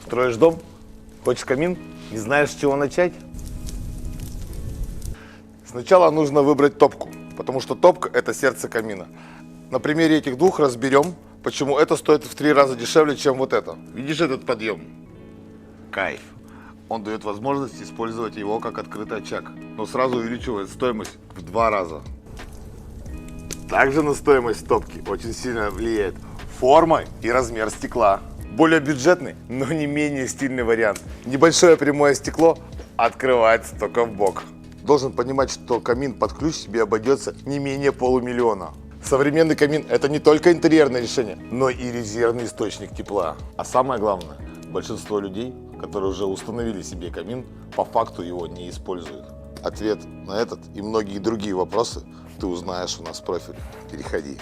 Строишь дом? Хочешь камин? Не знаешь, с чего начать? Сначала нужно выбрать топку, потому что топка – это сердце камина. На примере этих двух разберем, почему это стоит в 3 раза дешевле, чем вот это. Видишь этот подъем? Кайф. Он дает возможность использовать его как открытый очаг, но сразу увеличивает стоимость в 2 раза. Также на стоимость топки очень сильно влияет форма и размер стекла. Более бюджетный, но не менее стильный вариант. Небольшое прямое стекло открывается только в бок. Должен понимать, что камин под ключ себе обойдется не менее полумиллиона. Современный камин – это не только интерьерное решение, но и резервный источник тепла. А самое главное, большинство людей, которые уже установили себе камин, по факту его не используют. Ответ на этот и многие другие вопросы ты узнаешь у нас в профиле. Переходи.